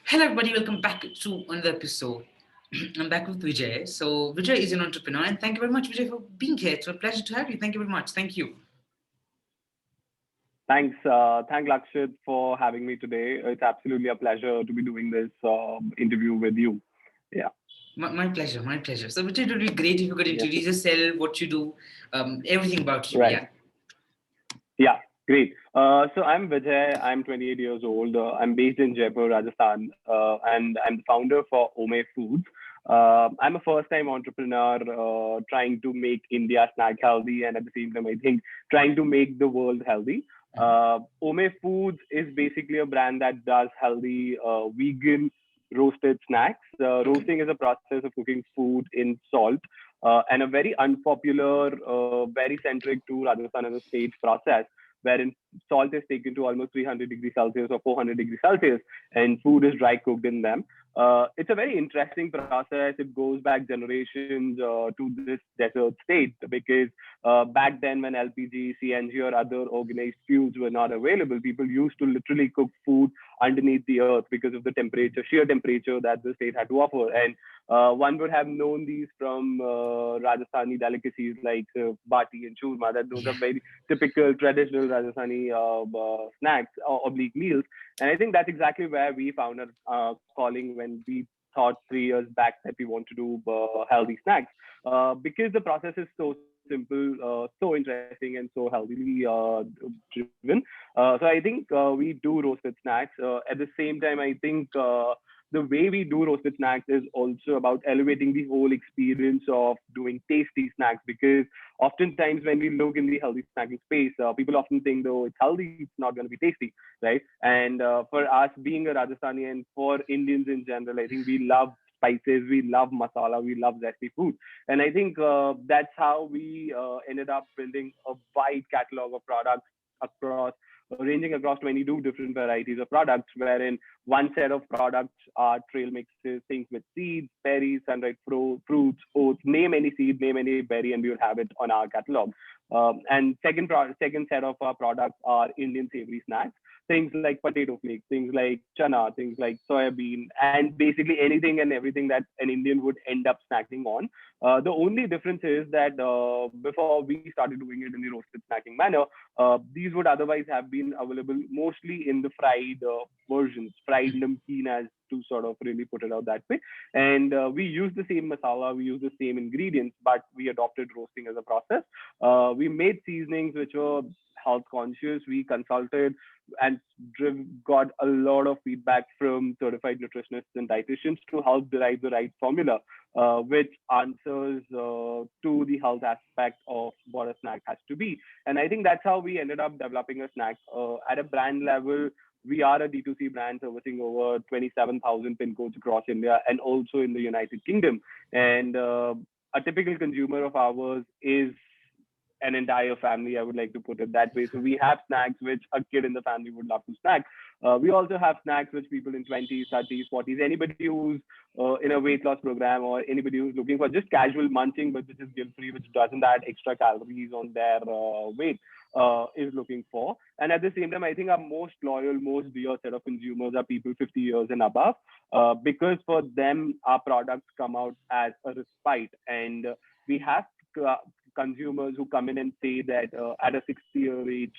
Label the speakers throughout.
Speaker 1: Hello, everybody. Welcome back to another episode. I'm back with Vijay. So, Vijay is an entrepreneur, and thank you very much, Vijay, for being here. It's a pleasure to have you. Thank you very much. Thank you.
Speaker 2: Thank Lakshit for having me today. It's absolutely a pleasure to be doing this interview with you. Yeah,
Speaker 1: My pleasure. My pleasure. So, Vijay, it would be great if you could
Speaker 2: yeah,
Speaker 1: introduce yourself, what you do, everything about you.
Speaker 2: right.
Speaker 1: Yeah.
Speaker 2: Yeah, great. So I'm Vijay. I'm 28 years old. I'm based in Jaipur, Rajasthan, and I'm the founder for Ome Foods. I'm a first-time entrepreneur trying to make India snack healthy, and at the same time, I think trying to make the world healthy. Ome Foods is basically a brand that does healthy, vegan roasted snacks.
Speaker 1: Okay.
Speaker 2: Roasting is a process of cooking food in salt, and a very unpopular, very centric to Rajasthan as a state process, wherein salt is taken to almost 300 degrees Celsius or 400 degrees Celsius, and food is dry cooked in them. It's a very interesting process. It goes back generations to this desert state because back then, when LPG, CNG, or other organized fuels were not available, people used to literally cook food underneath the earth because of the temperature, sheer temperature that the state had to offer. And one would have known these from Rajasthani delicacies like bati and churma, that those
Speaker 1: Yeah.
Speaker 2: are very typical traditional Rajasthani snacks or oblique meals. And I think that's exactly where we found our calling when we thought 3 years back that we want to do healthy snacks. Because the process is so simple, so interesting, and so healthily driven. So I think we do roasted snacks. At the same time, I think the way we do roasted snacks is also about elevating the whole experience of doing tasty snacks, because oftentimes when we look in the healthy snacking space, people often think, though it's healthy, it's not going to be tasty, right? And for us being a Rajasthani, and for Indians in general, I think we love spices, we love masala, we love zesty food. And I think that's how we ended up building a wide catalog of products across ranging across 22 different varieties of products, wherein one set of products are trail mixes, things with seeds, berries, sunripe fruits, oats, name any seed, name any berry, and we will have it on our catalog. And second set of our products are Indian savory snacks, things like potato flakes, things like chana, things like soya bean, and basically anything and everything that an Indian would end up snacking on. The only difference is that before we started doing it in the roasted snacking manner, these would otherwise have been available mostly in the fried versions, fried namkeen, as to sort of really put it out that way. And we use the same masala, we use the same ingredients, but we adopted roasting as a process. We made seasonings which were health conscious. We consulted and got a lot of feedback from certified nutritionists and dietitians to help derive the right formula, which answers to the health aspect of what a snack has to be. And I think that's how we ended up developing a snack. At a brand level, we are a D2C brand servicing over 27,000 pin codes across India and also in the United Kingdom. And a typical consumer of ours is an entire family. I would like to put it that way. So we have snacks which a kid in the family would love to snack. We also have snacks which people in 20s, 30s, 40s, anybody who's in a weight loss program, or anybody who's looking for just casual munching, but which is guilt free, which doesn't add extra calories on their weight, is looking for. And at the same time, I think our most loyal, most dear set of consumers are people 50 years and above, because for them, our products come out as a respite. And we have uh, consumers who come in and say that at a 60-year age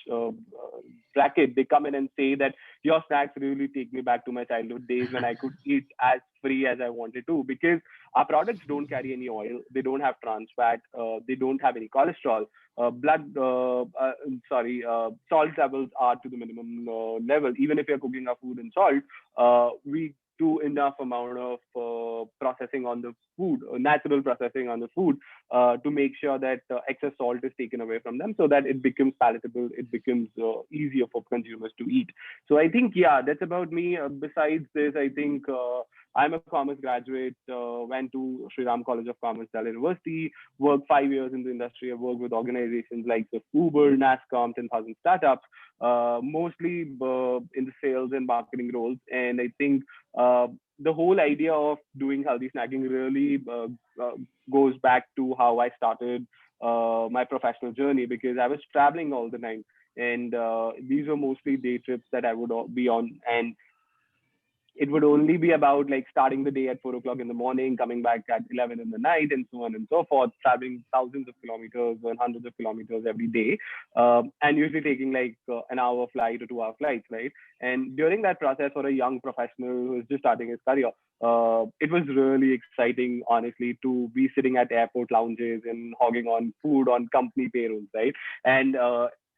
Speaker 2: bracket, they come in and say that your snacks really take me back to my childhood days when I could eat as free as I wanted to, because our products don't carry any oil, they don't have trans fat, they don't have any cholesterol. Salt levels are to the minimum level. Even if you're cooking our food in salt, we do enough amount of processing on the food, natural processing on the food, to make sure that excess salt is taken away from them so that it becomes palatable, it becomes easier for consumers to eat. So I think, yeah, that's about me. Besides this, I think I'm a commerce graduate, went to Sri Ram College of Commerce, Delhi University, worked 5 years in the industry. I worked with organizations like the Uber, NASCOM, 10,000 startups, mostly in the sales and marketing roles. And I think the whole idea of doing healthy snacking really goes back to how I started my professional journey, because I was traveling all the time. And these were mostly day trips that I would be on. And it would only be about like starting the day at 4 o'clock in the morning, coming back at 11 in the night, and so on and so forth, traveling thousands of kilometers and hundreds of kilometers every day, and usually taking like an hour flight or 2 hour flights, right? And during that process, for a young professional who is just starting his career, it was really exciting, honestly, to be sitting at airport lounges and hogging on food on company payrolls, right? And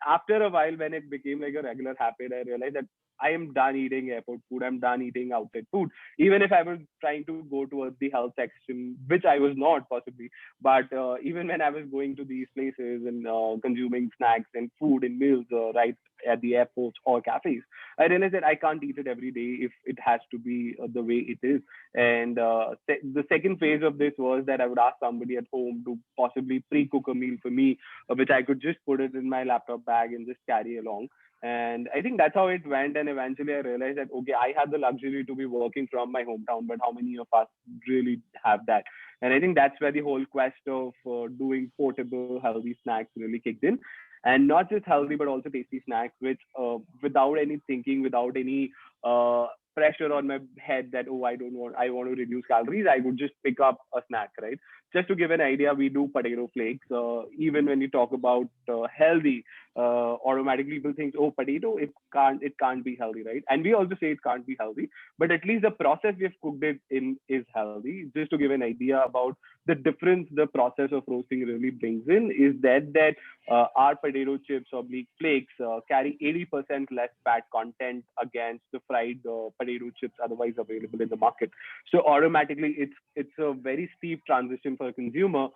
Speaker 2: after a while, when it became like a regular habit, I realized that I am done eating airport food. I'm done eating outside food. Even if I was trying to go towards the health section, which I was not possibly, but even when I was going to these places and consuming snacks and food and meals right at the airports or cafes, I realized that I can't eat it every day if it has to be the way it is. And the second phase of this was that I would ask somebody at home to possibly pre-cook a meal for me, which I could just put it in my laptop bag and just carry along. And I think that's how it went. And eventually I realized that, okay, I had the luxury to be working from my hometown, but how many of us really have that? And I think that's where the whole quest of doing portable, healthy snacks really kicked in. And not just healthy, but also tasty snacks, which without any thinking, without any pressure on my head that, oh, I want to reduce calories, I would just pick up a snack, right? Just to give an idea, we do potato flakes. Even when you talk about healthy, automatically people think, oh, potato, it can't be healthy, right? And we also say it can't be healthy, but at least the process we have cooked it in is healthy. Just to give an idea about the difference the process of roasting really brings in is that our potato chips or bleak flakes carry 80% less fat content against the fried potato chips otherwise available in the market. So automatically, it's a very steep transition for a consumer.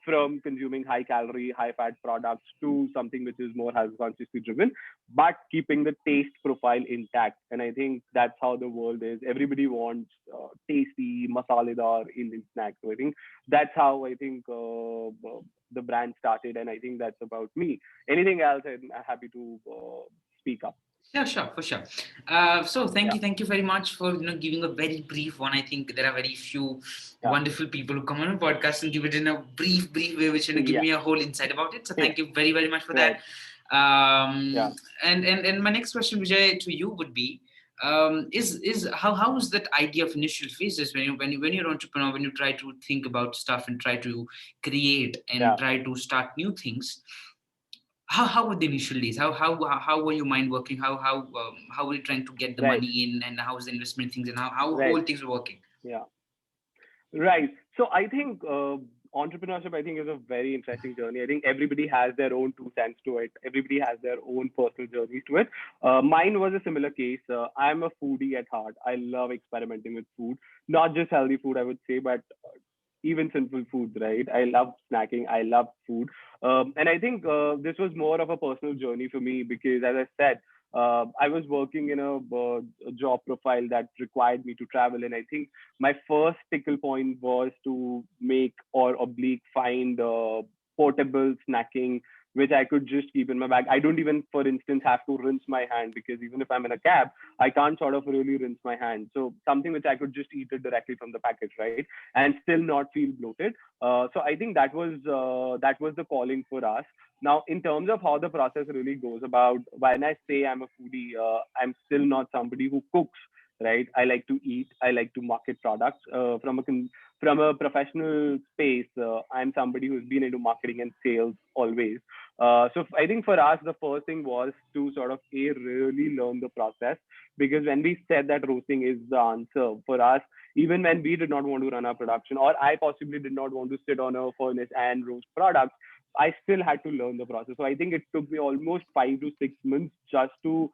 Speaker 2: From consuming high calorie, high fat products to something which is more health consciously driven, but keeping the taste profile intact. And I think that's how the world is. Everybody wants tasty, masaledar Indian snacks. So I think that's how I think the brand started. And I think that's about me. Anything else, I'm happy to speak up.
Speaker 1: Yeah, sure, for sure. So
Speaker 2: Yeah,
Speaker 1: thank you very much for giving a very brief one. I think there are very few
Speaker 2: yeah,
Speaker 1: wonderful people who come on a podcast and give it in a brief way, which give
Speaker 2: yeah,
Speaker 1: me a whole insight about it. So
Speaker 2: yeah,
Speaker 1: thank you very much for
Speaker 2: right,
Speaker 1: that. Um,
Speaker 2: yeah,
Speaker 1: and my next question, Vijay, to you would be, is how is that idea of initial phases when you're an entrepreneur, when you try to think about stuff and try to create and
Speaker 2: yeah,
Speaker 1: try to start new things, how were the initial days? How were your mind working? How were you trying to get the
Speaker 2: right,
Speaker 1: money in, and how was the investment things, and how
Speaker 2: right,
Speaker 1: whole things were working?
Speaker 2: yeah. Right. So I think entrepreneurship, I think, is a very interesting journey. I think everybody has their own 2 cents to it. Everybody has their own personal journeys to it. Mine was a similar case. I'm a foodie at heart. I love experimenting with food, not just healthy food, I would say, but even simple foods, right? I love snacking. I love food. And I think this was more of a personal journey for me because, as I said, I was working in a job profile that required me to travel. And I think my first tickle point was to make or oblique find portable snacking which I could just keep in my bag. I don't even, for instance, have to rinse my hand because even if I'm in a cab, I can't sort of really rinse my hand. So something which I could just eat it directly from the packet, right, and still not feel bloated. So I think that was the calling for us. Now, in terms of how the process really goes about, when I say I'm a foodie, I'm still not somebody who cooks, right? I like to eat. I like to market products from a professional space. I'm somebody who's been into marketing and sales always. So I think for us, the first thing was to sort of really learn the process because when we said that roasting is the answer for us, even when we did not want to run our production, or I possibly did not want to sit on a furnace and roast products, I still had to learn the process. So I think it took me almost 5 to 6 months just to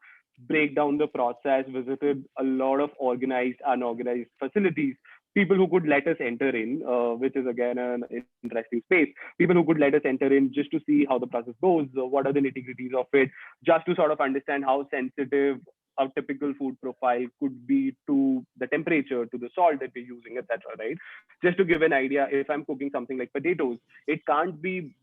Speaker 2: break down the process, visited a lot of organized, unorganized facilities, people who could let us enter in, which is again an interesting space. People who could let us enter in just to see how the process goes, what are the nitty gritties of it, just to sort of understand how sensitive a typical food profile could be to the temperature, to the salt that we're using, etc. Right? Just to give an idea, if I'm cooking something like potatoes, it can't be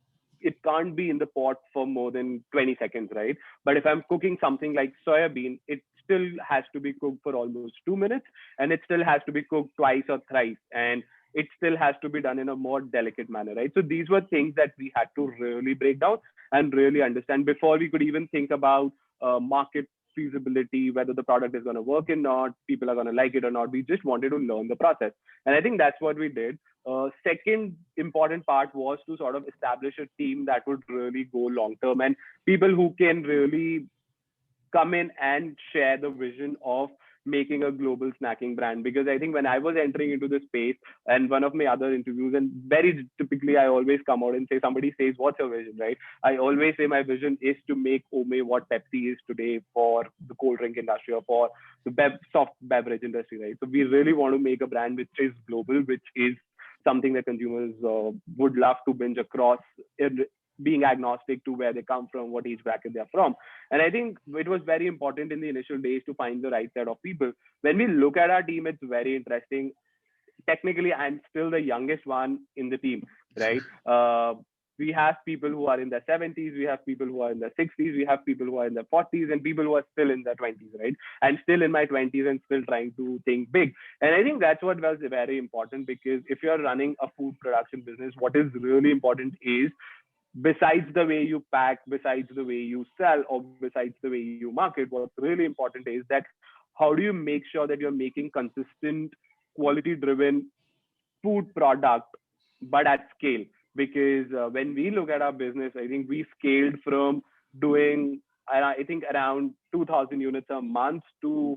Speaker 2: it can't be in the pot for more than 20 seconds, right? But if I'm cooking something like soya bean, it still has to be cooked for almost 2 minutes, and it still has to be cooked twice or thrice, and it still has to be done in a more delicate manner, right? So these were things that we had to really break down and really understand before we could even think about market feasibility, whether the product is going to work or not, people are going to like it or not. We just wanted to learn the process. And I think that's what we did. Second important part was to sort of establish a team that would really go long term, and people who can really come in and share the vision of making a global snacking brand. Because I think when I was entering into the space and one of my other interviews, and very typically I always come out and say, somebody says, what's your vision, right? I always say my vision is to make Ome what Pepsi is today for the cold drink industry or for the soft beverage industry, right? So we really want to make a brand which is global, which is something that consumers would love to binge across, being agnostic to where they come from, what age bracket they're from. And I think it was very important in the initial days to find the right set of people. When we look at our team, it's very interesting. Technically, I'm still the youngest one in the team, right? We have people who are in their 70s, we have people who are in their 60s, we have people who are in their 40s, and people who are still in their 20s, right? I'm still in my 20s and still trying to think big. And I think that's what was very important, because if you're running a food production business, what is really important is, besides the way you pack, besides the way you sell, or besides the way you market, what's really important is that how do you make sure that you're making consistent, quality driven food product, but at scale? Because when we look at our business, I think we scaled from doing, I think, around 2,000 units a month to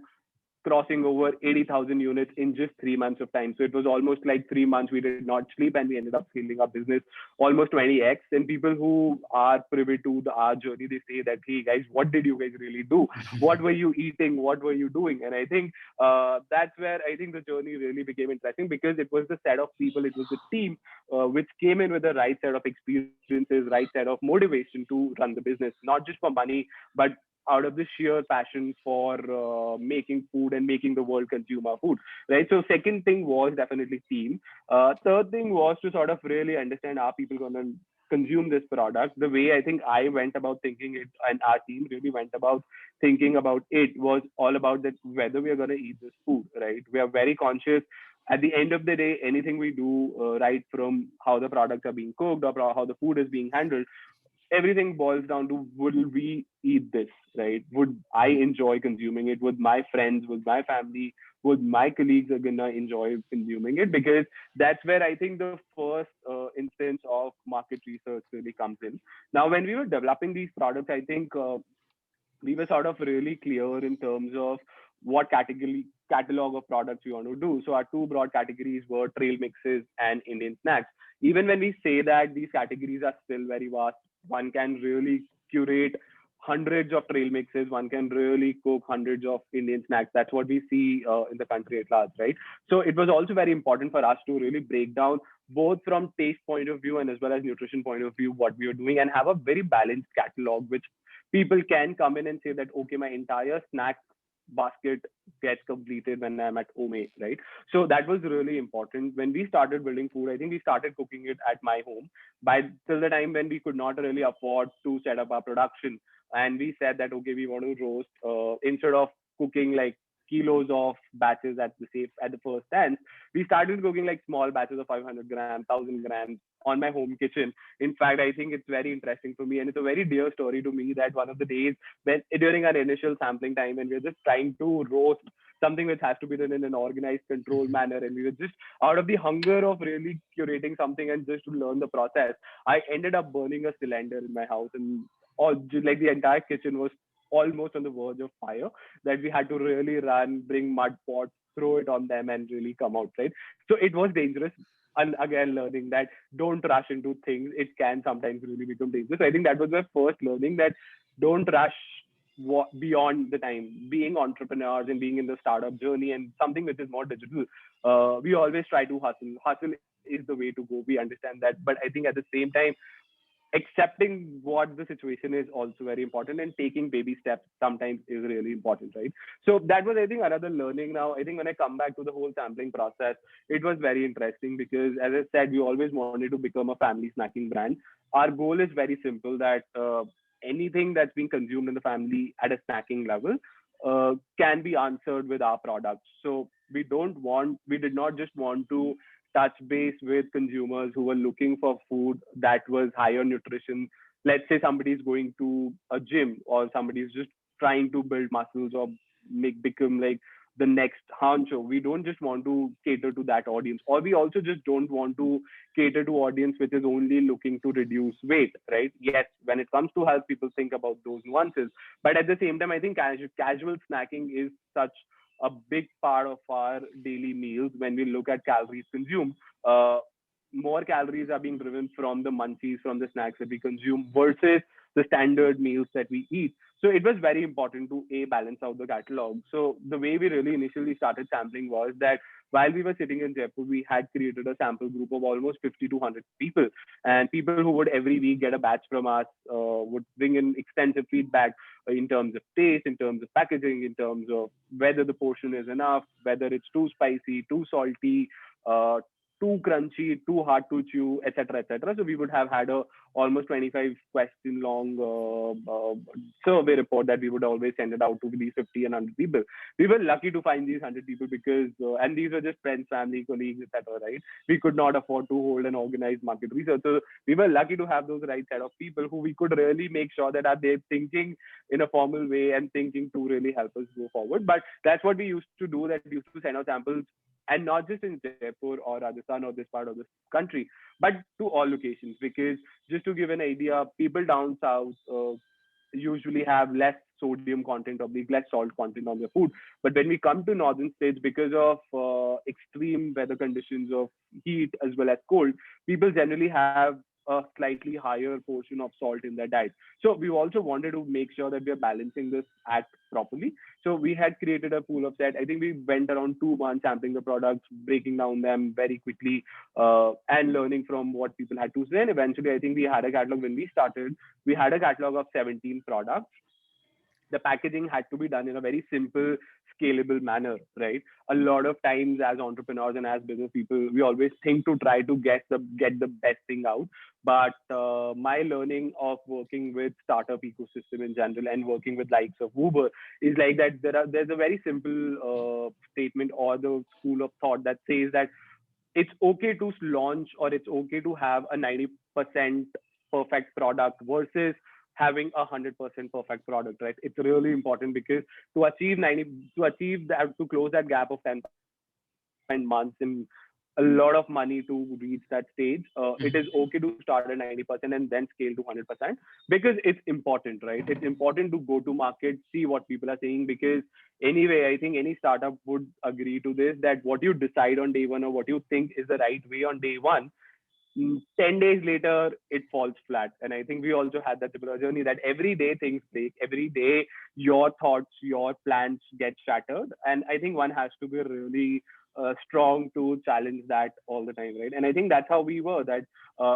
Speaker 2: crossing over 80,000 units in just 3 months of time. So it was almost like 3 months we did not sleep, and we ended up scaling our business almost 20x. And people who are privy to our journey, they say that, hey guys, what did you guys really do? What were you eating? What were you doing? And I think that's where I think the journey really became interesting, because it was the set of people, it was the team which came in with the right set of experiences, right set of motivation to run the business, not just for money, but out of the sheer passion for making food and making the world consume our food, right? So second thing was definitely team. Third thing was to sort of really understand, are people going to consume this product? The way I think I went about thinking it, and our team really went about thinking about it, was all about that whether we are going to eat this food, right? We are very conscious. At the end of the day, anything we do, right from how the products are being cooked or how the food is being handled, everything boils down to, would we eat this, right? Would I enjoy consuming it? Would my friends, would my family, would my colleagues are gonna enjoy consuming it? Because that's where I think the first instance of market research really comes in. Now, when we were developing these products, I think we were sort of really clear in terms of what category catalog of products we want to do. So our two broad categories were trail mixes and Indian snacks. Even when we say that, these categories are still very vast. One can really curate hundreds of trail mixes. One can really cook hundreds of Indian snacks. That's what we see in the country at large, right? So it was also very important for us to really break down, both from taste point of view and as well as nutrition point of view, what we are doing, and have a very balanced catalog, which people can come in and say that, okay, my entire snack basket gets completed when I'm at Ome, right? So that was really important. When we started building food, I think we started cooking it at my home. By till the time when we could not really afford to set up our production, and we said that, okay, we want to roast, instead of cooking like kilos of batches at the first stance, we started cooking like small batches of 500 grams, 1,000 grams on my home kitchen. In fact, I think it's very interesting for me, and it's a very dear story to me, that one of the days when, during our initial sampling time, and we were just trying to roast something which has to be done in an organized, controlled manner, and we were just out of the hunger of really curating something and just to learn the process, I ended up burning a cylinder in my house, and all, like, the entire kitchen was almost on the verge of fire, that we had to really run, bring mud pots, throw it on them, and really come out, right? So it was dangerous. And again, learning that don't rush into things. It can sometimes really become dangerous. So I think that was my first learning, that don't rush beyond the time. Being entrepreneurs and being in the startup journey and something which is more digital, we always try to hustle. Hustle is the way to go. We understand that. But I think at the same time, accepting what the situation is also very important, and taking baby steps sometimes is really important, right? So that was, I think, another learning. Now I think when I come back to the whole sampling process, it was very interesting, because as I said, we always wanted to become a family snacking brand. Our goal is very simple, that anything that's being consumed in the family at a snacking level can be answered with our products. So we did not just want to touch base with consumers who were looking for food that was higher nutrition. Let's say somebody is going to a gym, or somebody is just trying to build muscles or become like the next honcho. We don't just want to cater to that audience, or we also just don't want to cater to audience which is only looking to reduce weight, right? Yes, when it comes to health, people think about those nuances, but at the same time, I think casual snacking is such a big part of our daily meals. When we look at calories consumed, uh, more calories are being driven from the munchies, from the snacks that we consume versus the standard meals that we eat. So it was very important to balance out the catalog. So the way we really initially started sampling was that while we were sitting in Jaipur, we had created a sample group of almost 50 to 100 people, and people who would every week get a batch from us would bring in extensive feedback in terms of taste, in terms of packaging, in terms of whether the portion is enough, whether it's too spicy, too salty, uh, too crunchy, too hard to chew, etc., etc. So we would have had a almost 25 question long survey report that we would always send it out to these 50 and 100 people. We were lucky to find these 100 people because, and these were just friends, family, colleagues, etc., right? We could not afford to hold an organized market research. So we were lucky to have those right set of people who we could really make sure that are they thinking in a formal way and thinking to really help us go forward. But that's what we used to do, that we used to send out samples, and not just in Jaipur or Rajasthan or this part of the country, but to all locations. Because just to give an idea, people down south usually have less sodium content or less salt content on their food. But when we come to northern states, because of extreme weather conditions of heat as well as cold, people generally have a slightly higher portion of salt in their diet. So we also wanted to make sure that we are balancing this act properly. So we had created a pool of set. I think we went around 2 months sampling the products, breaking down them very quickly, and learning from what people had to say. And eventually, I think we had a catalog when we started. We had a catalog of 17 products. The packaging had to be done in a very simple, scalable manner, right? A lot of times as entrepreneurs and as business people, we always think to try to get the best thing out. But my learning of working with startup ecosystem in general and working with likes of Uber is like that there's a very simple statement or the school of thought that says that it's okay to launch, or it's okay to have a 90% perfect product versus having 100% perfect product, right? It's really important because to achieve that, to close that gap of 10 months and a lot of money to reach that stage, it is okay to start at 90% and then scale to 100% because it's important, right? It's important to go to market, see what people are saying, because anyway, I think any startup would agree to this, that what you decide on day one or what you think is the right way on day one, 10 days later it falls flat. And I think we also had that similar journey, that every day things break, every day your thoughts, your plans get shattered, and I think one has to be really strong to challenge that all the time, right? And I think that's how we were, that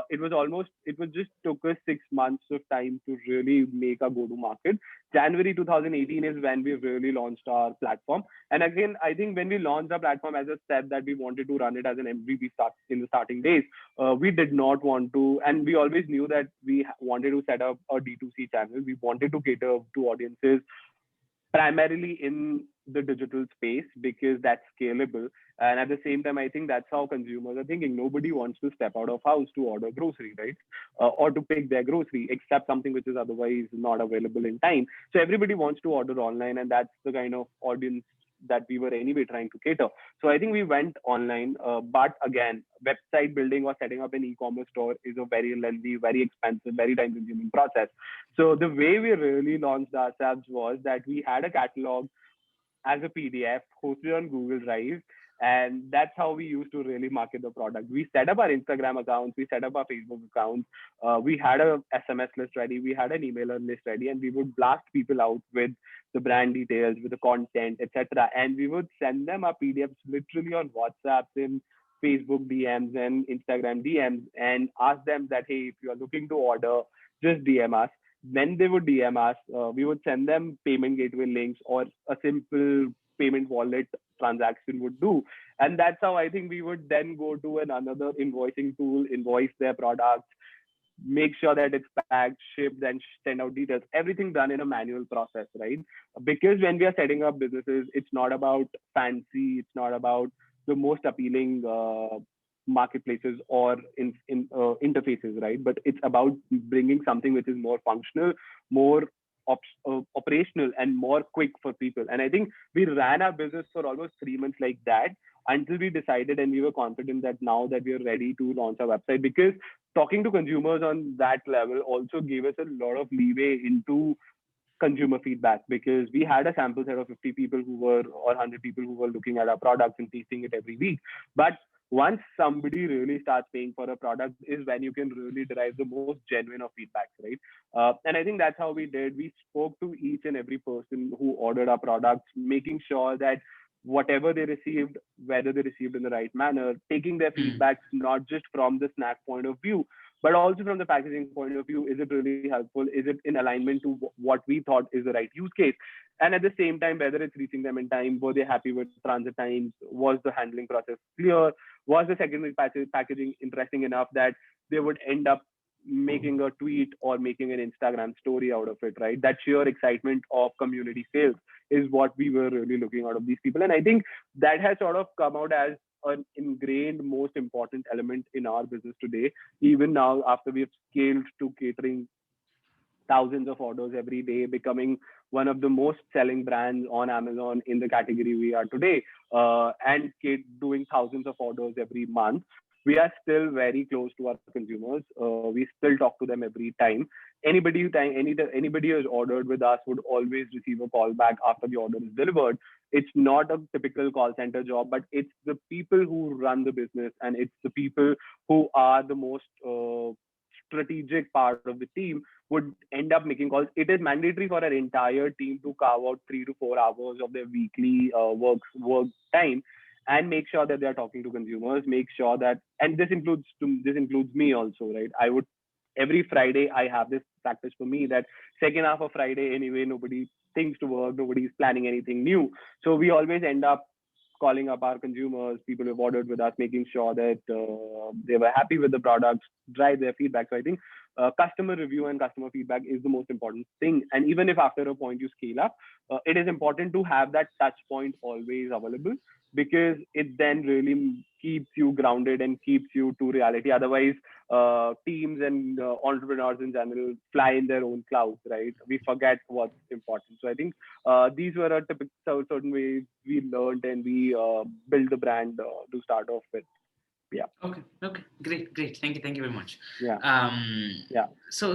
Speaker 2: it was just took us 6 months of time to really make a go to market. January 2018 is when we really launched our platform. And again, I think when we launched the platform, as I said, that we wanted to run it as an MVP start in the starting days, we did not want to, and we always knew that we wanted to set up a D2C channel. We wanted to cater to audiences primarily in the digital space because that's scalable. And at the same time, I think that's how consumers are thinking. Nobody wants to step out of house to order grocery, right? Or to pick their grocery, except something which is otherwise not available in time. So everybody wants to order online, and that's the kind of audience that we were anyway trying to cater. So I think we went online, but again, website building or setting up an e-commerce store is a very lengthy, very expensive, very time-consuming process. So the way we really launched ourselves was that we had a catalog as a PDF hosted on Google Drive. And that's how we used to really market the product. We set up our Instagram accounts, we set up our Facebook accounts, we had a SMS list ready, we had an emailer list ready, and we would blast people out with the brand details, with the content, etc. And we would send them our PDFs literally on WhatsApp, in Facebook DMs and Instagram DMs, and ask them that, hey, if you are looking to order, just DM us. When they would DM us, we would send them payment gateway links or a simple payment wallet transaction would do. And that's how I think we would then go to another invoicing tool, invoice their products, make sure that it's packed, shipped, and send out details. Everything done in a manual process, right? Because when we are setting up businesses, it's not about fancy, it's not about the most appealing marketplaces or in interfaces, right? But it's about bringing something which is more functional, more operational and more quick for people. And I think we ran our business for almost 3 months like that, until we decided and we were confident that now that we are ready to launch our website, because talking to consumers on that level also gave us a lot of leeway into consumer feedback, because we had a sample set of 50 people who were, or 100 people who were looking at our products and tasting it every week. But once somebody really starts paying for a product is when you can really derive the most genuine of feedbacks, right? And I think that's how we did. We spoke to each and every person who ordered our products, making sure that whatever they received, whether they received in the right manner, taking their
Speaker 1: Mm.
Speaker 2: feedbacks not just from the snack point of view, but also from the packaging point of view. Is it really helpful? Is it in alignment to what we thought is the right use case? And at the same time, whether it's reaching them in time, were they happy with transit times? Was the handling process clear? Was the secondary packaging interesting enough that they would end up making a tweet or making an Instagram story out of it, right? That sheer excitement of community sales is what we were really looking out of these people. And I think that has sort of come out as an ingrained, most important element in our business today. Even now, after we've scaled to catering thousands of orders every day, becoming one of the most selling brands on Amazon in the category we are today, and doing thousands of orders every month, we are still very close to our consumers. We still talk to them every time. Anybody who has ordered with us would always receive a call back after the order is delivered. It's not a typical call center job, but it's the people who run the business, and it's the people who are the most strategic part of the team would end up making calls. It is mandatory for our entire team to carve out 3 to 4 hours of their weekly work time and make sure that they are talking to consumers. Make sure that, and this includes me also, right? I would every Friday I have this practice for me that second half of Friday anyway, nobody thinks to work, nobody's planning anything new, so we always end up calling up our consumers, people who've ordered with us, making sure that they were happy with the products, drive their feedback. So I think customer review and customer feedback is the most important thing. And even if after a point you scale up, it is important to have that touch point always available, because it then really keeps you grounded and keeps you to reality. Otherwise, teams and entrepreneurs in general fly in their own clouds, right? We forget what's important. So I think these were a typical certain ways we learned and we built the brand to start off with. Yeah.
Speaker 1: Okay. Okay. Great. Thank you. Thank you very much.
Speaker 2: Yeah. Yeah.
Speaker 1: So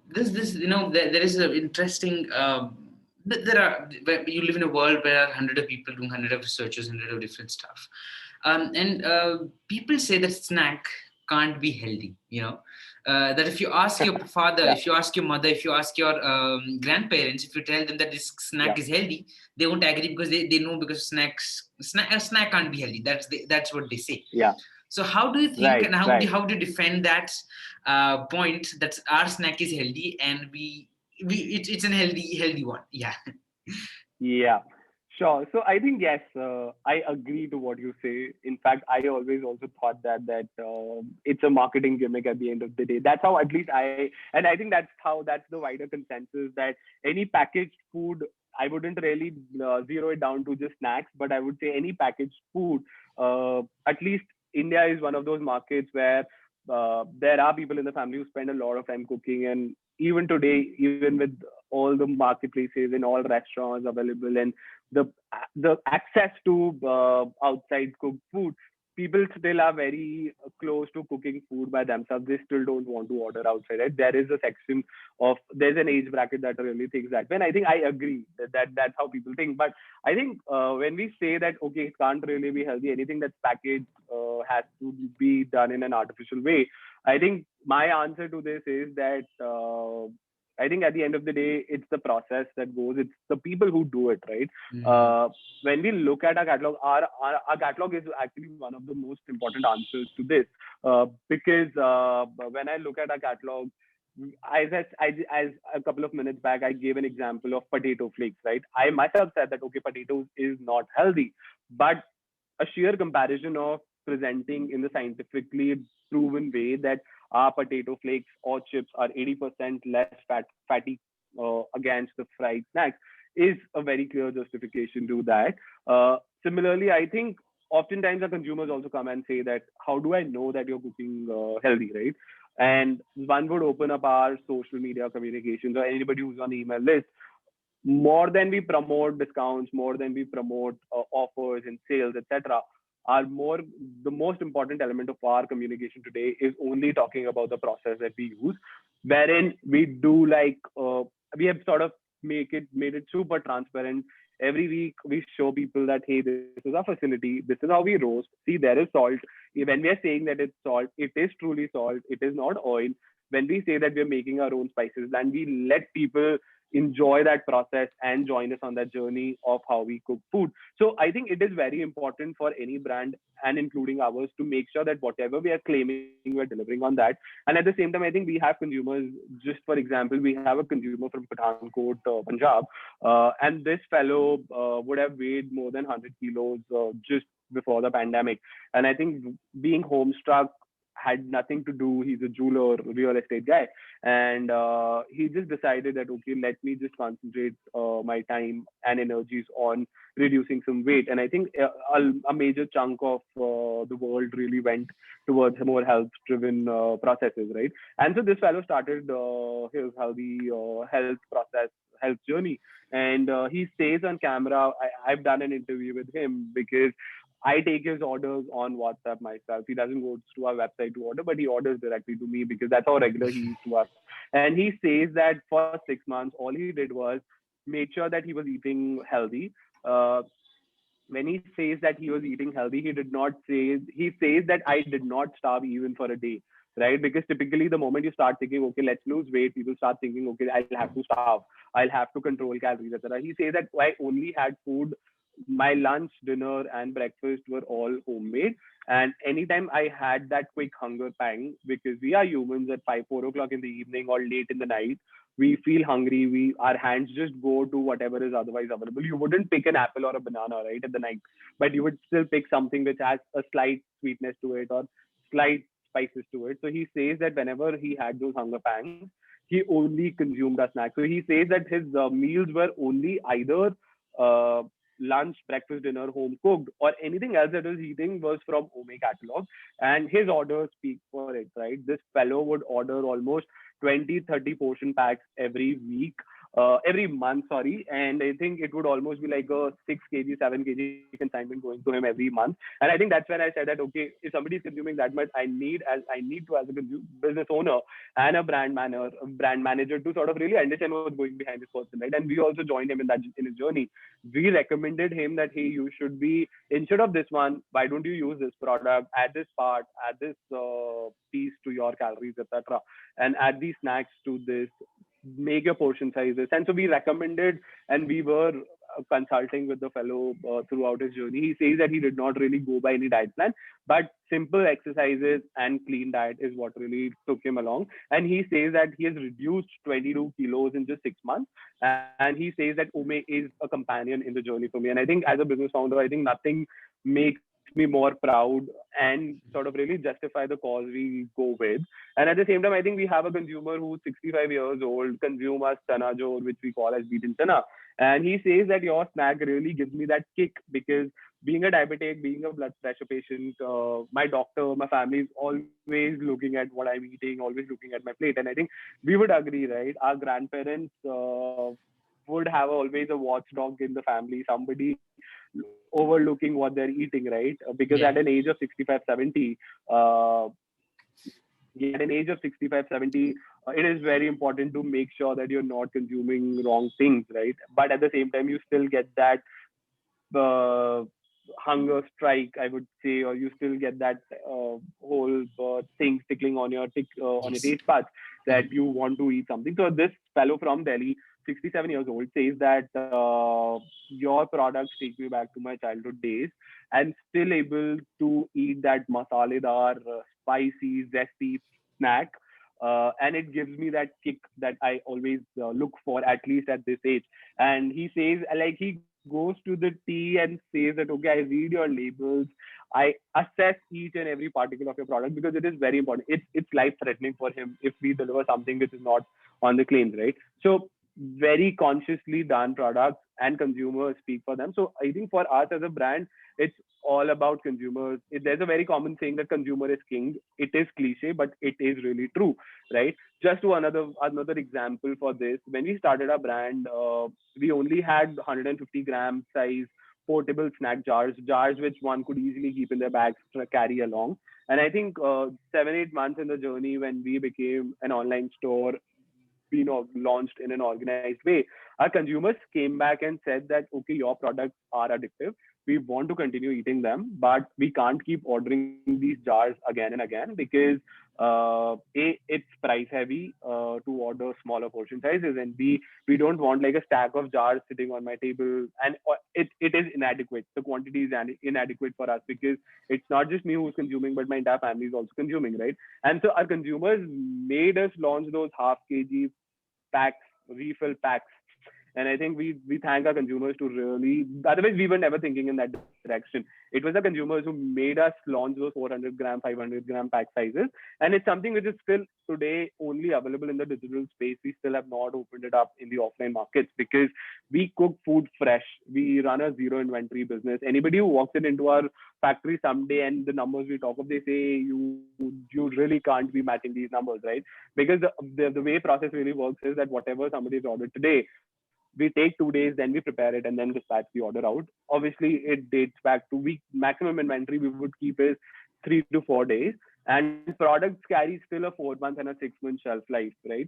Speaker 1: this there is an interesting. There are you live in a world where 100 of people doing 100 of researchers, 100 of different stuff, and people say that snack can't be healthy. That if you ask your father,
Speaker 2: Yeah.
Speaker 1: if you ask your mother, if you ask your grandparents, if you tell them that this snack is healthy, they won't agree, because they know, because a snack can't be healthy. That's what they say.
Speaker 2: Yeah.
Speaker 1: So how do you think, and how
Speaker 2: Right.
Speaker 1: do you defend that point that our snack is healthy and it's an healthy one? Yeah.
Speaker 2: Yeah, sure. So I think yes, I agree to what you say. In fact, I always also thought that it's a marketing gimmick at the end of the day. That's how at least and I think that's the wider consensus, that any packaged food, I wouldn't really zero it down to just snacks, but I would say any packaged food. At least India is one of those markets where there are people in the family who spend a lot of time cooking, and even today, even with all the marketplaces and all restaurants available, and the the access to outside cooked food, people still are very close to cooking food by themselves. They still don't want to order outside, right? There's an age bracket that really thinks that way. And I think I agree that's how people think. But I think when we say that, okay, it can't really be healthy, anything that's packaged has to be done in an artificial way. I think my answer to this is that I think at the end of the day, it's the process that goes. It's the people who do it, right? When we look at our catalog, our catalog is actually one of the most important answers to this, because when I look at our catalog, as a couple of minutes back, I gave an example of potato flakes, right? I myself said that, okay, potatoes is not healthy, but a sheer comparison of presenting in the scientifically proven way that our potato flakes or chips are 80% less fatty against the fried snacks is a very clear justification to that. Similarly, I think oftentimes our consumers also come and say that, how do I know that you're cooking healthy, right? and one would open up our social media communications or anybody who's on the email list. More than we promote discounts, more than we promote offers and sales, etc., our more the most important element of our communication today is only talking about the process that we use, wherein we do like we have sort of made it super transparent. Every week we show people that, hey, this is our facility, this is how we roast. See, there is salt. When we are saying that it's salt, it is truly salt. It is not oil. When we say that we're making our own spices, then we let people enjoy that process and join us on that journey of how we cook food. So I think it is very important for any brand and including ours to make sure that whatever we are claiming, we're delivering on that. And at the same time, I think we have consumers. Just for example, we have a consumer from Pathankot, Punjab, and this fellow would have weighed more than 100 kilos just before the pandemic. And I think being homestruck had nothing to do. He's a jeweler, real estate guy, and he just decided that, okay, let me just concentrate my time and energies on reducing some weight. And I think a major chunk of the world really went towards more health driven processes, right? And so this fellow started his healthy health process, health journey. And he says on camera, I've done an interview with him because I take his orders on WhatsApp myself. He doesn't go to our website to order, but he orders directly to me because that's how regular he is to us. And he says that for 6 months, all he did was made sure that he was eating healthy. Uh, when he says that he was eating healthy, he did not say, he says that I did not starve even for a day, right? Because typically the moment you start thinking, okay, let's lose weight, people start thinking, okay, I'll have to starve, I'll have to control calories, etc. He says that I only had food, my lunch, dinner, and breakfast were all homemade. And anytime I had that quick hunger pang, because we are humans at 5, 4 o'clock in the evening or late in the night, we feel hungry. Our hands just go to whatever is otherwise available. You wouldn't pick an apple or a banana right at the night, but you would still pick something which has a slight sweetness to it or slight spices to it. So he says that whenever he had those hunger pangs, he only consumed a snack. So he says that his meals were only either uh, lunch, breakfast, dinner, home cooked, or anything else that was eating was from Ome catalog. And his orders speak for it, right? This fellow would order almost 20, 30 portion packs every month, sorry. And I think it would almost be like a 6 kg, 7 kg consignment going to him every month. And I think that's when I said that, okay, if somebody is consuming that much, I need to, as a business owner and a brand manager, to sort of really understand what's going behind this person, right? And we also joined him in his journey. We recommended him that, hey, you should be, instead of this one, why don't you use this product, add this part, add this piece to your calories, etc., and add these snacks to this, make your portion sizes. And so we recommended, and we were consulting with the fellow throughout his journey. He says that he did not really go by any diet plan, but simple exercises and clean diet is what really took him along. And he says that he has reduced 22 kilos in just 6 months. And he says that Ome is a companion in the journey for me. And I think as a business founder, I think nothing makes me more proud and sort of really justify the cause we go with. And at the same time, I think we have a consumer who's 65 years old, consume our chana jor, which we call as beaten chana. And he says that your snack really gives me that kick because being a diabetic, being a blood pressure patient, my doctor, my family is always looking at what I'm eating, always looking at my plate. And I think we would agree, right? Our grandparents would have always a watchdog in the family, somebody overlooking what they're eating, right? Because at
Speaker 1: Yeah.
Speaker 2: an age of 65, 70, uh, yeah, at an age of 65, 70, it is very important to make sure that you're not consuming wrong things, right? But at the same time, you still get that uh, hunger strike, I would say, or you still get that whole thing tickling on on your
Speaker 1: Yes.
Speaker 2: taste buds
Speaker 1: Mhm.
Speaker 2: that you want to eat something. So this fellow from Delhi, 67 years old, says that your products take me back to my childhood days and still able to eat that masaledar, spicy, zesty snack. And it gives me that kick that I always look for, at least at this age. And he says, like, he goes to the tea and says that, okay, I read your labels, I assess each and every particle of your product because it is very important. It's life threatening for him if we deliver something which is not on the claims, right? So very consciously done products. and consumers speak for them. So I think for us as a brand, it's all about consumers. There's a very common saying that consumer is king. It is cliche, but it is really true, right? Just to another example for this, when we started our brand, we only had 150-gram size portable snack jars which one could easily keep in their bags to carry along. And I think 7-8 months in the journey, when we became an online store, launched in an organized way, our consumers came back and said that, okay, your products are addictive. We want to continue eating them, but we can't keep ordering these jars again and again because it's price heavy to order smaller portion sizes, and we don't want like a stack of jars sitting on my table, and it is inadequate. The quantity is inadequate for us because it's not just me who's consuming, but my entire family is also consuming, right? And so our consumers made us launch those half kg packs, refill packs. And I think we thank our consumers to really, otherwise we were never thinking in that direction. It was the consumers who made us launch those 400-gram, 500-gram pack sizes. And it's something which is still today only available in the digital space. We still have not opened it up in the offline markets because we cook food fresh. We run a zero inventory business. Anybody who walks into our factory someday and the numbers we talk of, they say you really can't be matching these numbers, right? Because the way process really works is that whatever somebody's ordered today, we take 2 days, then we prepare it and then dispatch the order out. Obviously, it dates back to week maximum inventory we would keep is 3 to 4 days, and products carry still a 4 month and a 6 month shelf life, right?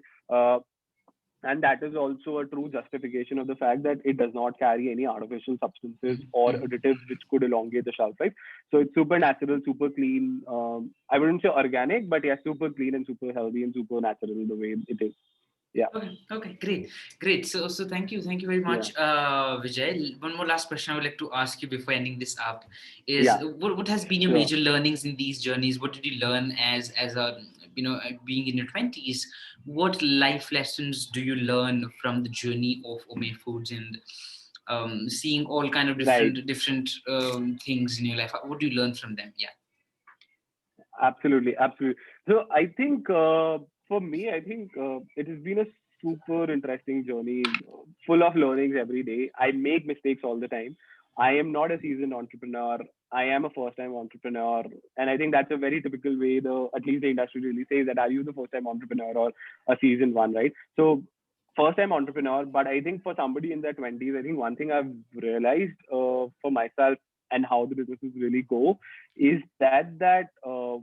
Speaker 2: And that is also a true justification of the fact that it does not carry any artificial substances or additives which could elongate the shelf life. So it's super natural, super clean. I wouldn't say organic, but yeah, super clean and super healthy and super natural the way it is. Yeah.
Speaker 1: Okay, great. So thank you very much, Vijay. One more last question I would like to ask you before ending this up is, what has been your major learnings in these journeys? What did you learn as a being in your 20s? What life lessons do you learn from the journey of Ome Foods and seeing all kind of different things in your life? What do you learn from them? Yeah.
Speaker 2: Absolutely. So I think for me, I think it has been a super interesting journey, full of learnings every day. I make mistakes all the time. I am not a seasoned entrepreneur. I am a first-time entrepreneur, and I think that's a very typical way at least the industry really says that, are you the first-time entrepreneur or a seasoned one, right? So first-time entrepreneur, but I think for somebody in their 20s, I think one thing I've realized for myself and how the businesses really go is that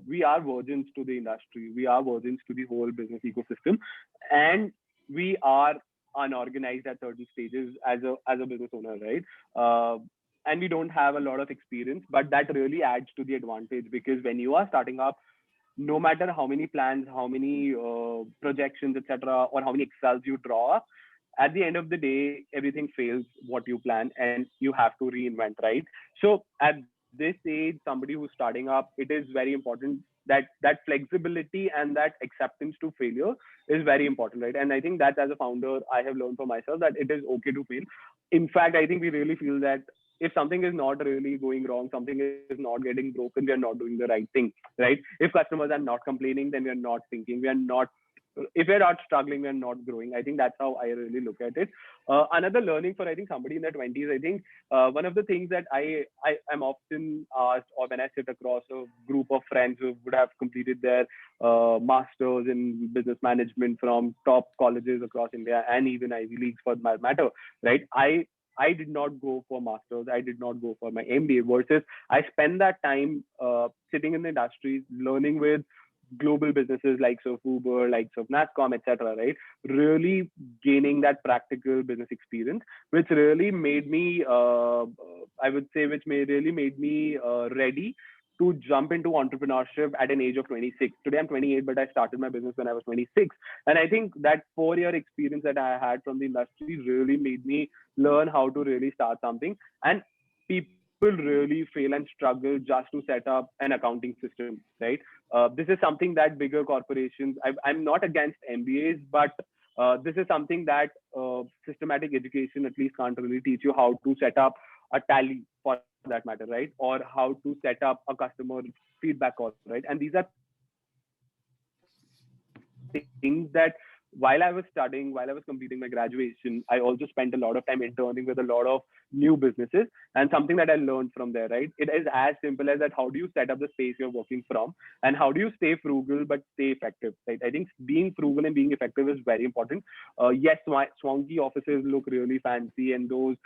Speaker 2: we are virgins to the industry. We are virgins to the whole business ecosystem, and we are unorganized at certain stages as a business owner, right? And we don't have a lot of experience, but that really adds to the advantage because when you are starting up, no matter how many plans, how many projections, etc., or how many Excels you draw, at the end of the day, everything fails what you plan and you have to reinvent, right? So at this age, somebody who's starting up, it is very important that flexibility and that acceptance to failure is very important, right? And I think that as a founder, I have learned for myself that it is okay to fail. In fact, I think we really feel that if something is not really going wrong, something is not getting broken, we are not doing the right thing, right? If customers are not complaining, then we are not thinking, if we're not struggling, we're not growing. I think that's how I really look at it. Another learning for, I think, somebody in their 20s, I think one of the things that I am often asked, or when I sit across a group of friends who would have completed their masters in business management from top colleges across India and even Ivy Leagues for that matter, right? I did not go for masters. I did not go for my MBA versus I spend that time sitting in the industry, learning with global businesses like of Uber, like of NASCOM, etc., right? Really gaining that practical business experience, which really made me, really made me ready to jump into entrepreneurship at an age of 26. Today I'm 28, but I started my business when I was 26. And I think that 4-year experience that I had from the industry really made me learn how to really start something. And people really fail and struggle just to set up an accounting system, right? This is something that bigger corporations, I'm not against MBAs, but this is something that systematic education at least can't really teach you, how to set up a tally for that matter, right? Or how to set up a customer feedback call, right? And these are things that while I was studying, while I was completing my graduation, I also spent a lot of time interning with a lot of new businesses, and something that I learned from there, right? It is as simple as that. How do you set up the space you're working from, and how do you stay frugal but stay effective, right? I think being frugal and being effective is very important. Yes, swanky offices look really fancy, and those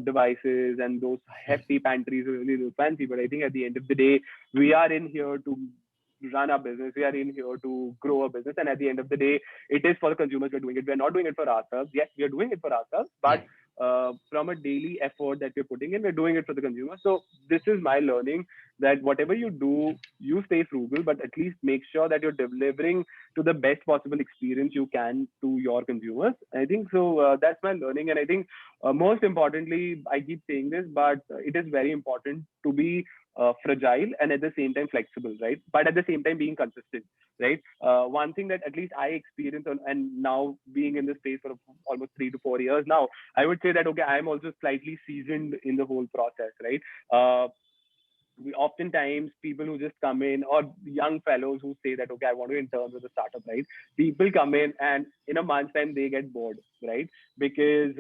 Speaker 2: devices and those hefty pantries really look fancy, but I think at the end of the day, we are in here to run our business. We are in here to grow a business. And at the end of the day, it is for the consumers we're doing it. We're not doing it for ourselves. Yes, we are doing it for ourselves, but from a daily effort that we're putting in, we're doing it for the consumer. So this is my learning, that whatever you do, you stay frugal, but at least make sure that you're delivering to the best possible experience you can to your consumers. I think so. That's my learning. And I think most importantly, I keep saying this, but it is very important to be fragile and at the same time flexible, right? But at the same time being consistent, right? One thing that at least I experience, and now being in this space for almost 3 to 4 years now, I would say that okay, I'm also slightly seasoned in the whole process, right? We oftentimes people who just come in, or young fellows who say that okay, I want to intern with a startup, right? People come in and in a month's time they get bored, right? Because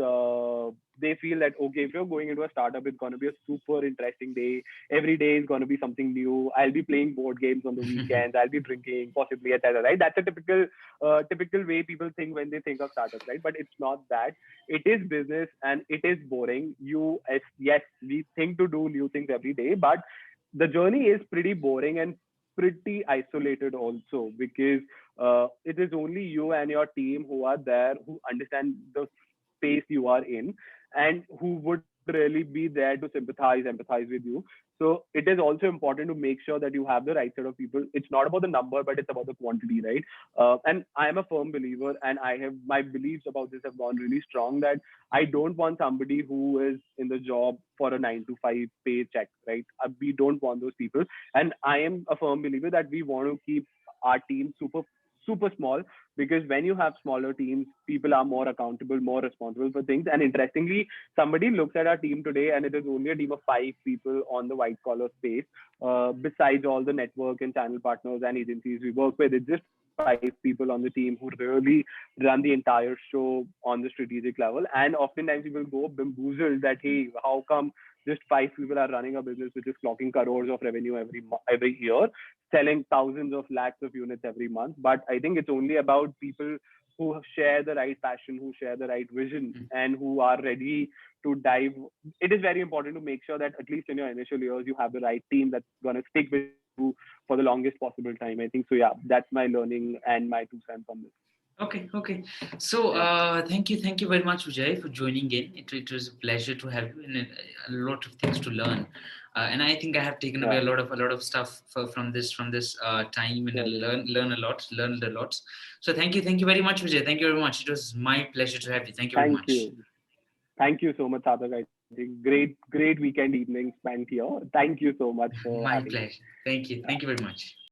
Speaker 2: they feel that okay, if you're going into a startup, it's going to be a super interesting day. Every day is going to be something new. I'll be playing board games on the weekends. I'll be drinking, possibly, etc. Right? That's a typical way people think when they think of startups, right? But it's not that. It is business and it is boring. Yes, we think to do new things every day, but the journey is pretty boring and pretty isolated also, because it is only you and your team who are there, who understand the space you are in, and who would really be there to empathize with you. So it is also important to make sure that you have the right set of people. It's not about the number, but it's about the quantity, right? And I am a firm believer, and I have my beliefs about this have gone really strong, that I don't want somebody who is in the job for a 9 to 5 paycheck, right? We don't want those people. And I am a firm believer that we want to keep our team super small, because when you have smaller teams, people are more accountable, more responsible for things. And interestingly, somebody looks at our team today, and it is only a team of 5 people on the white collar space. Besides all the network and channel partners and agencies we work with, it's just 5 people on the team who really run the entire show on the strategic level. And oftentimes people go bamboozled that hey, how come just 5 people are running a business which is clocking crores of revenue every year, selling thousands of lakhs of units every month? But I think it's only about people who share the right passion, who share the right vision, and who are ready to dive. It is very important to make sure that at least in your initial years, you have the right team that's going to stick with you for the longest possible time. I think so. Yeah, that's my learning and my 2 cents on this.
Speaker 1: Okay. So thank you very much, Vijay, for joining in. It was a pleasure to have you, and a lot of things to learn. And I think I have taken away a lot of stuff from this time, and learned a lot. So thank you very much, Vijay. Thank you very much. It was my pleasure to have you. Thank you very much.
Speaker 2: Thank you so much, Sadak. I think great weekend evening spent here. Thank you so much for
Speaker 1: my
Speaker 2: having
Speaker 1: pleasure.
Speaker 2: me.
Speaker 1: Thank you very much.